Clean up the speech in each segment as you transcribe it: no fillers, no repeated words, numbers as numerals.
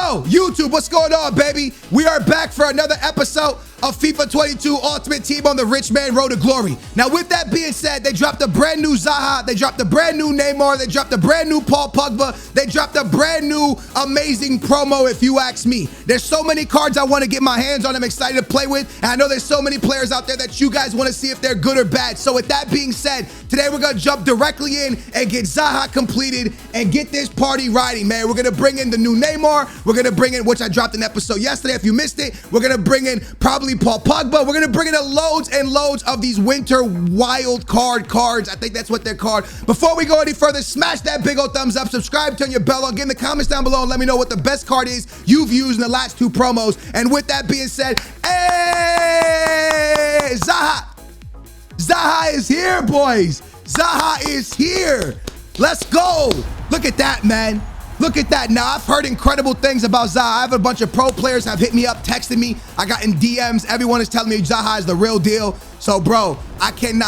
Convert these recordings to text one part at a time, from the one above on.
Yo, YouTube, what's going on, baby? We are back for another episode of FIFA 22 Ultimate Team on the Rich Man Road to Glory. Now, with that being said, they dropped a brand new Zaha, they dropped a brand new Neymar, they dropped a brand new Paul Pogba, they dropped a brand new amazing promo, if you ask me. There's so many cards I want to get my hands on, I'm excited to play with, and I know there's so many players out there that you guys want to see if they're good or bad. So with that being said, today we're going to jump directly in and get Zaha completed and get this party riding, man. We're going to bring in the new Neymar, we're going to bring in, which I dropped an episode yesterday, if you missed it, we're going to bring in probably Paul Pogba. We're going to bring in loads and loads of these winter wild card cards. I think that's what they're called. Before we go any further, smash that big old thumbs up, subscribe, turn your bell on, get in the comments down below and let me know what the best card is you've used in the last two promos. And with that being said, hey, Zaha is here, boys. Zaha is here. Let's go. Look at that, man. Look at that. Now, I've heard incredible things about Zaha. I have a bunch of pro players have hit me up, texted me. I got in DMs. Everyone is telling me Zaha is the real deal. So, bro, I can't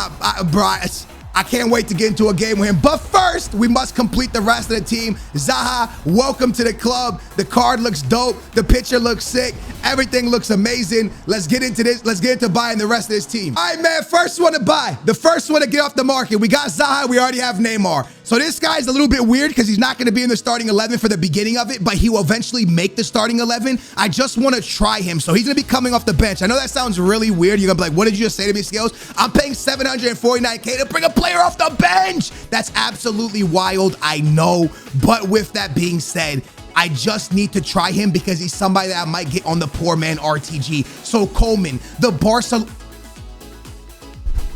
wait to get into a game with him. But first, we must complete the rest of the team. Zaha, welcome to the club. The card looks dope. The picture looks sick. Everything looks amazing. Let's get into this. Let's get into buying the rest of this team. All right, man, first one to buy. The first one to get off the market. We got Zaha. We already have Neymar. So this guy's a little bit weird because he's not going to be in the starting 11 for the beginning of it, but he will eventually make the starting 11. I just want to try him. So he's going to be coming off the bench. I know that sounds really weird. You're going to be like, what did you just say to me, Skills? I'm paying $749K to bring a player off the bench. That's absolutely wild, I know. But with that being said, I just need to try him because he's somebody that I might get on the poor man RTG. So Coman, the Barcelona...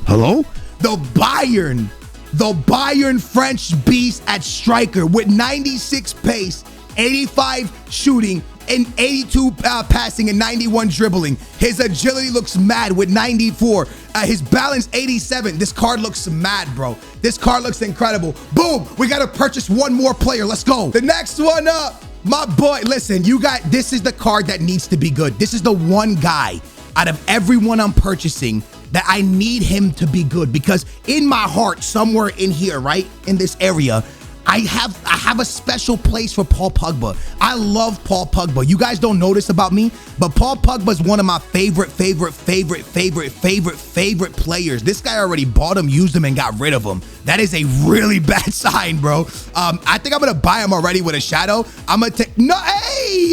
Hello? The Bayern French beast at striker with 96 pace, 85 shooting, and 82 passing and 91 dribbling. His agility looks mad with 94. His balance 87. This card looks mad, bro. This card looks incredible. Boom, we got to purchase one more player. Let's go. The next one up, my boy. Listen, you got, this is the card that needs to be good. This is the one guy out of everyone I'm purchasing that I need him to be good, because in my heart, somewhere in here, right, in this area, I have a special place for Paul Pogba. I love Paul Pogba. You guys don't know this about me, but Paul Pogba is one of my favorite players. This guy already bought him, used him, and got rid of him. That is a really bad sign, bro. I think I'm gonna buy him already with a shadow. I'm gonna take, no, hey,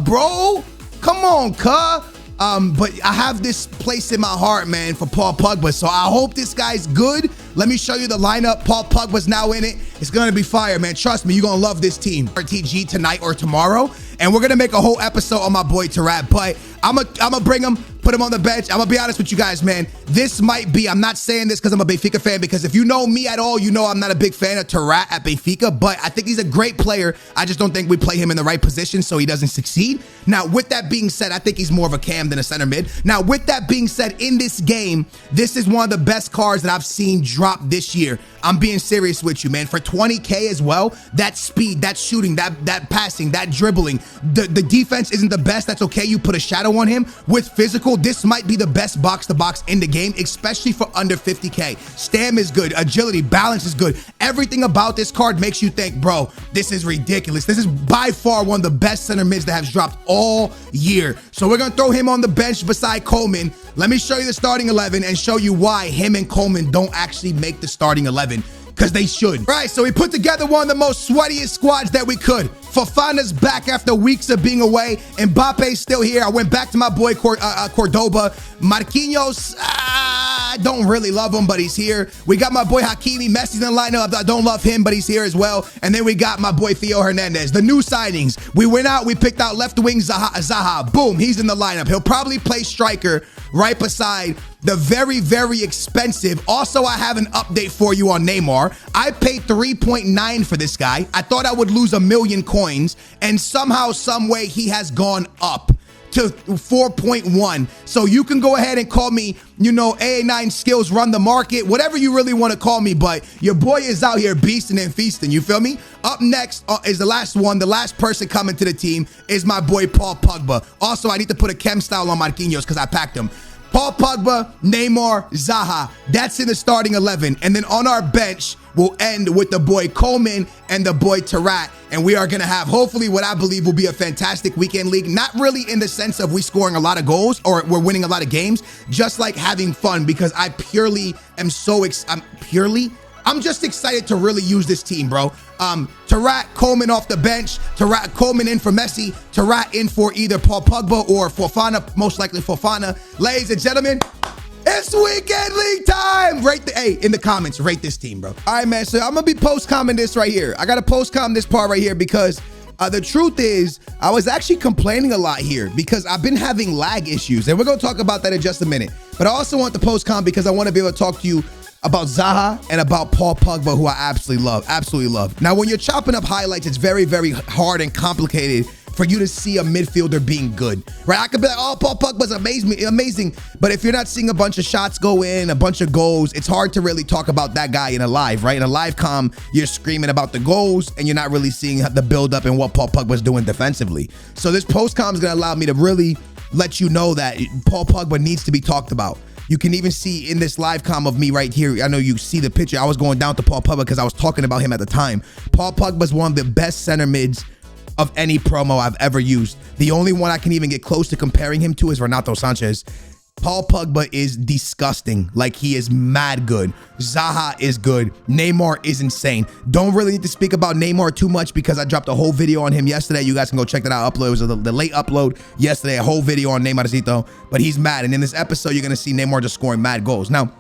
bro, come on, cuh. But I have this place in my heart, man, for Paul Pogba. So I hope this guy's good. Let me show you the lineup. Paul Pogba's now in it. It's going to be fire, man. Trust me, you're going to love this team. RTG tonight or tomorrow. And we're going to make a whole episode on my boy Tarat. But I'm gonna bring him, put him on the bench. I'm going to be honest with you guys, man. This might be, I'm not saying this because I'm a Benfica fan, because if you know me at all, you know I'm not a big fan of Tarat at Benfica, but I think he's a great player. I just don't think we play him in the right position so he doesn't succeed. Now, with that being said, I think he's more of a cam than a center mid. Now, with that being said, in this game, this is one of the best cards that I've seen drop this year. I'm being serious with you, man. For 20K as well, that speed, that shooting, that passing, that dribbling, the defense isn't the best. That's okay. You put a shadow on him. With physical, this might be the best box-to-box in the game, especially for under 50K. Stam is good. Agility, balance is good. Everything about this card makes you think, bro, this is ridiculous. This is by far one of the best center mids that has dropped all year. So we're going to throw him on the bench beside Coman. Let me show you the starting 11 and show you why him and Coman don't actually make the starting 11. Because they should. All right, so we put together one of the most sweatiest squads that we could. Fofana's back after weeks of being away. Mbappe's still here. I went back to my boy Cordoba. Marquinhos, I don't really love him, but he's here. We got my boy Hakimi. Messi's in the lineup. I don't love him, but he's here as well. And then we got my boy Theo Hernandez. The new signings. We went out, we picked out left wing Zaha. Boom, he's in the lineup. He'll probably play striker right beside the very expensive. Also, I have an update for you on Neymar. I paid 3.9 for this guy. I thought I would lose 1 million coins, and somehow, some way, he has gone up to 4.1. So you can go ahead and call me, you know, AA9 Skills run the market, whatever you really want to call me, but your boy is out here beasting and feasting, you feel me? Up next is the last one. The last person coming to the team is my boy Paul Pogba. Also, I need to put a chem style on Marquinhos because I packed him. Paul Pogba, Neymar, Zaha. That's in the starting 11. And then on our bench, we'll end with the boy Coman and the boy Tarat. And we are going to have, hopefully, what I believe will be a fantastic weekend league. Not really in the sense of we scoring a lot of goals or we're winning a lot of games, just like having fun, because I purely am I'm just excited to really use this team, bro. Tarat, Coman off the bench. Tarat, Coman in for Messi. Tarat in for either Paul Pogba or Fofana, most likely Fofana. Ladies and gentlemen, it's weekend league time. Hey, in the comments, rate this team, bro. All right, man, so I'm going to be post-comment this right here. I got to post-comment this part right here because the truth is, I was actually complaining a lot here because I've been having lag issues, and we're going to talk about that in just a minute. But I also want the post-com because I want to be able to talk to you about Zaha and about Paul Pogba, who I absolutely love. Now, when you're chopping up highlights, it's very, very hard and complicated for you to see a midfielder being good, right? I could be like, oh, Paul Pogba's amazing. But if you're not seeing a bunch of shots go in, a bunch of goals, it's hard to really talk about that guy in a live, right? In a live comm, you're screaming about the goals and you're not really seeing the build up and what Paul Pogba's doing defensively. So this post comm is going to allow me to really let you know that Paul Pogba needs to be talked about. You can even see in this live comm of me right here, I know you see the picture. I was going down to Paul Pogba because I was talking about him at the time. Paul Pogba is one of the best center mids of any promo I've ever used. The only one I can even get close to comparing him to is Renato Sanchez. Paul Pogba is disgusting. Like, he is mad good. Zaha is good. Neymar is insane. Don't really need to speak about Neymar too much because I dropped a whole video on him yesterday. You guys can go check that out. It was the late upload yesterday, a whole video on Neymarcito. But he's mad. And in this episode, you're going to see Neymar just scoring mad goals. Now,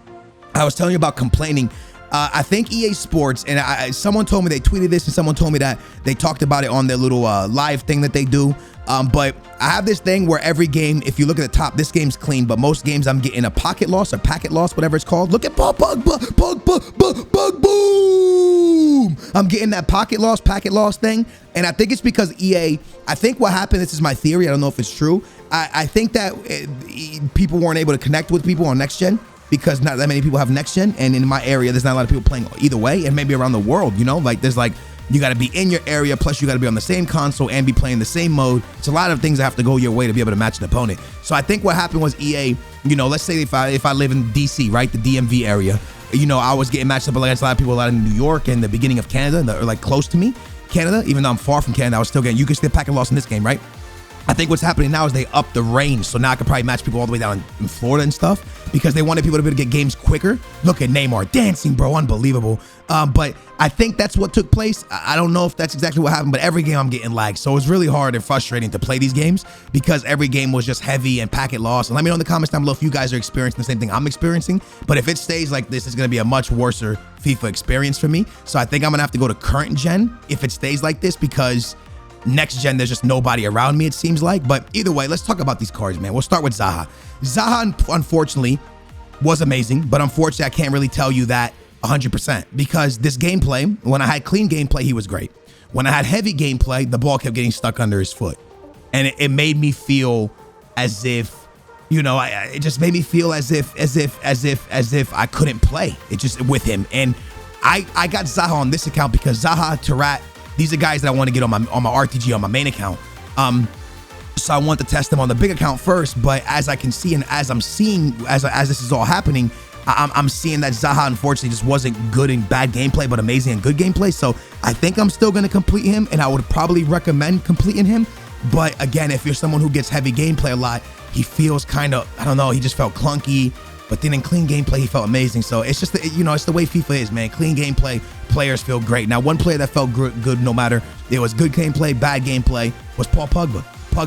I was telling you about complaining. I think EA Sports, and someone told me they tweeted this, and someone told me that they talked about it on their little live thing that they do. But I have this thing where every game, if you look at the top, this game's clean, but most games I'm getting a pocket loss or packet loss, whatever it's called. Look at Pogba, boom! I'm getting that packet loss thing, and I think it's because EA, I think what happened, this is my theory, I don't know if it's true, I think that people weren't able to connect with people on Next Gen, because not that many people have Next Gen, and in my area, there's not a lot of people playing either way, and maybe around the world, you know, like there's like, you got to be in your area, plus you got to be on the same console and be playing the same mode. It's a lot of things that have to go your way to be able to match an opponent. So I think what happened was EA, you know, let's say if I live in DC, right, the DMV area, you know, I was getting matched up against a lot of people, a lot in New York and the beginning of Canada, or like close to me, Canada, even though I'm far from Canada, I was still getting, you can still pack and loss in this game, right? I think what's happening now is they up the range. So now I can probably match people all the way down in Florida and stuff because they wanted people to be able to get games quicker. Look at Neymar dancing, bro. Unbelievable. But I think that's what took place. I don't know if that's exactly what happened, but every game I'm getting lagged. So it's really hard and frustrating to play these games because every game was just heavy and packet loss. And let me know in the comments down below if you guys are experiencing the same thing I'm experiencing. But if it stays like this, it's going to be a much worse FIFA experience for me. So I think I'm going to have to go to current gen if it stays like this because Next Gen, there's just nobody around me, it seems like. But either way, let's talk about these cards, man. We'll start with Zaha. Zaha, unfortunately, was amazing. But unfortunately, I can't really tell you that 100% because this gameplay, when I had clean gameplay, he was great. When I had heavy gameplay, the ball kept getting stuck under his foot. And it made me feel as if, you know, it just made me feel as if I couldn't play. It just with him. And I got Zaha on this account because Zaha, Tarat, these are guys that I want to get on my RTG, on my main account. So I want to test them on the big account first. But as I can see, and as I'm seeing, as this is all happening, I'm seeing that Zaha, unfortunately, just wasn't good in bad gameplay, but amazing in good gameplay. So I think I'm still going to complete him, and I would probably recommend completing him. But again, if you're someone who gets heavy gameplay a lot, he feels kind of, I don't know, he just felt clunky. But then in clean gameplay, he felt amazing. So it's just, you know, it's the way FIFA is, man. Clean gameplay, players feel great. Now, one player that felt good no matter it was good gameplay, bad gameplay, was Paul Pogba.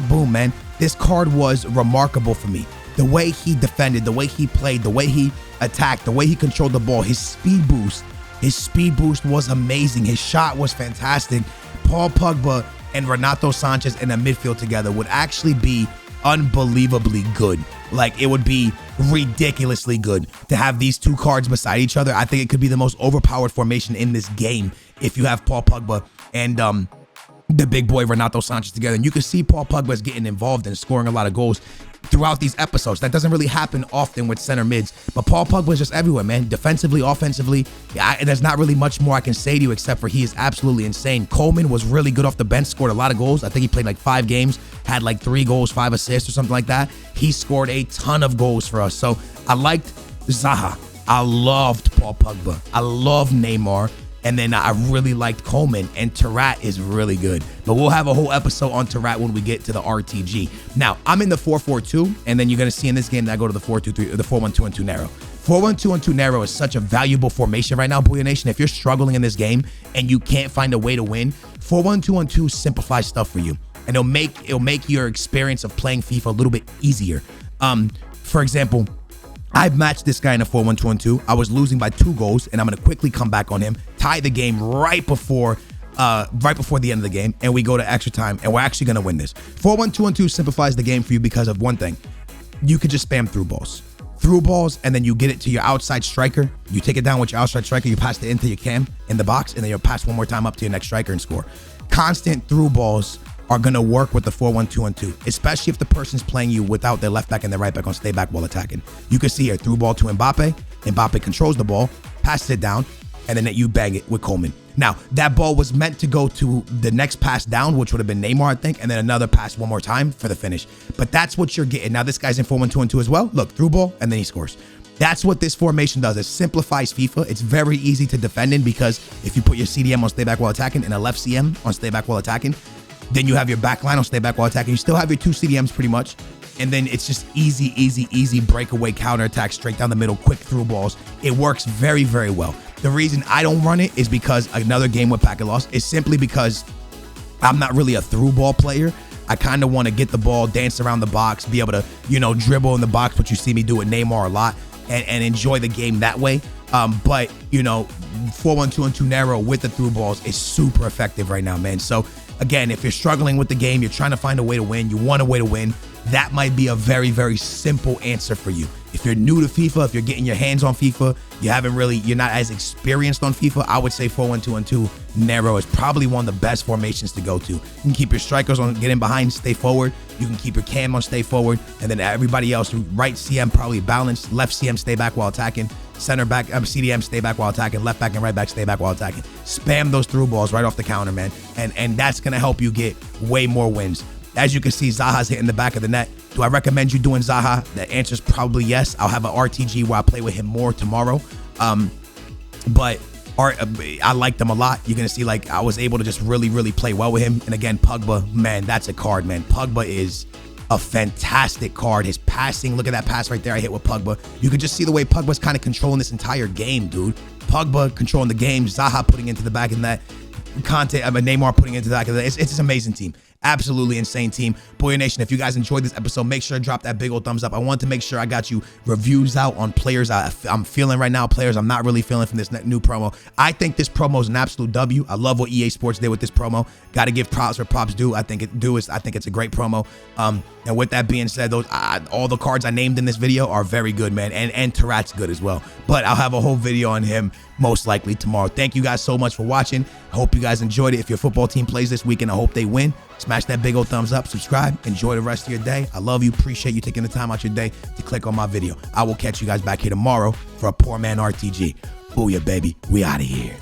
Boom, man. This card was remarkable for me. The way he defended, the way he played, the way he attacked, the way he controlled the ball, his speed boost was amazing. His shot was fantastic. Paul Pogba and Renato Sanchez in the midfield together would actually be unbelievably good. Like, it would be ridiculously good to have these two cards beside each other. I think it could be the most overpowered formation in this game if you have Paul Pogba and the big boy Renato Sanchez together. And you can see Paul Pogba's getting involved and scoring a lot of goals throughout these episodes. That doesn't really happen often with center mids, but Paul Pogba is just everywhere, man. Defensively, offensively, there's not really much more I can say to you except for he is absolutely insane. Coman was really good off the bench, scored a lot of goals. I think he played like 5 games, had like 3 goals, 5 assists or something like that. He scored a ton of goals for us. So I liked Zaha. I loved Paul Pogba. I love Neymar. And then I really liked Coman, and Tarat is really good. But we'll have a whole episode on Tarat when we get to the RTG. Now, I'm in the 4-4-2, and then you're going to see in this game that I go to the 4-2-3, or the 4-1-2-1-2 narrow. 4-1-2-1-2 narrow is such a valuable formation right now, Booyah Nation. If you're struggling in this game and you can't find a way to win, 4-1-2-1-2 simplifies stuff for you. And it'll make your experience of playing FIFA a little bit easier. For example, I've matched this guy in a 4-1-2-1-2. I was losing by 2 goals, and I'm going to quickly come back on him, tie the game right before the end of the game, and we go to extra time, and we're actually going to win this. 4-1-2-1-2 simplifies the game for you because of one thing. You could just spam through balls, and then you get it to your outside striker. You take it down with your outside striker, you pass it into your cam in the box, and then you'll pass one more time up to your next striker and score. Constant through balls are going to work with the 4-1-2-1-2, especially if the person's playing you without their left back and their right back on stay back while attacking. You can see here, through ball to Mbappe. Mbappe controls the ball, passes it down, and then you bang it with Coman. Now, that ball was meant to go to the next pass down, which would have been Neymar, I think, and then another pass one more time for the finish. But that's what you're getting. Now, this guy's in 4-1-2-1-2 as well. Look, through ball, and then he scores. That's what this formation does. It simplifies FIFA. It's very easy to defend in because if you put your CDM on stay back while attacking and a left CM on stay back while attacking, then you have your back line on stay back while attacking. You still have your 2 CDMs pretty much. And then it's just easy breakaway counterattack straight down the middle, quick through balls. It works very, very well. The reason I don't run it is because another game with packet loss is simply because I'm not really a through ball player. I kind of want to get the ball, dance around the box, be able to, dribble in the box, which you see me do with Neymar a lot, and enjoy the game that way. But 4-1-2-1-2 narrow with the through balls is super effective right now, man. So again, if you're struggling with the game, you're trying to find a way to win, you want a way to win, that might be a very, very simple answer for you. If you're new to FIFA, if you're getting your hands on FIFA, you're not as experienced on FIFA, I would say 4-1-2-1-2 narrow is probably one of the best formations to go to. You can keep your strikers on, get in behind, stay forward. You can keep your cam on, stay forward. And then everybody else, right CM probably balanced, left CM stay back while attacking, center back, CDM stay back while attacking, left back and right back stay back while attacking. Spam those through balls right off the counter, man. And that's going to help you get way more wins. As you can see, Zaha's hitting the back of the net. Do I recommend you doing Zaha? The answer is probably yes. I'll have an RTG where I play with him more tomorrow. But I liked him a lot. You're going to see, like, I was able to just really, really play well with him. And again, Pogba, man, that's a card, man. Pogba is a fantastic card. His passing, look at that pass right there I hit with Pogba. You can just see the way Pogba's kind of controlling this entire game, dude. Pogba controlling the game, Zaha putting into the back of the net, Neymar putting into the back of the net. It's just an amazing team. Absolutely insane team. Booyah Nation, if you guys enjoyed this episode, make sure to drop that big old thumbs up. I want to make sure I got you reviews out on players I'm feeling right now, players I'm not really feeling from this new promo. I think this promo is an absolute W. I love what EA Sports did with this promo. Got to give props where props due. I think it's a great promo. And with that being said, all the cards I named in this video are very good, man. And Tarat's good as well. But I'll have a whole video on him most likely tomorrow. Thank you guys so much for watching. I hope you guys enjoyed it. If your football team plays this weekend, I hope they win. Smash that big old thumbs up, subscribe, enjoy the rest of your day. I love you, appreciate you taking the time out your day to click on my video. I will catch you guys back here tomorrow for a Poor Man RTG. Booyah, baby. We out of here.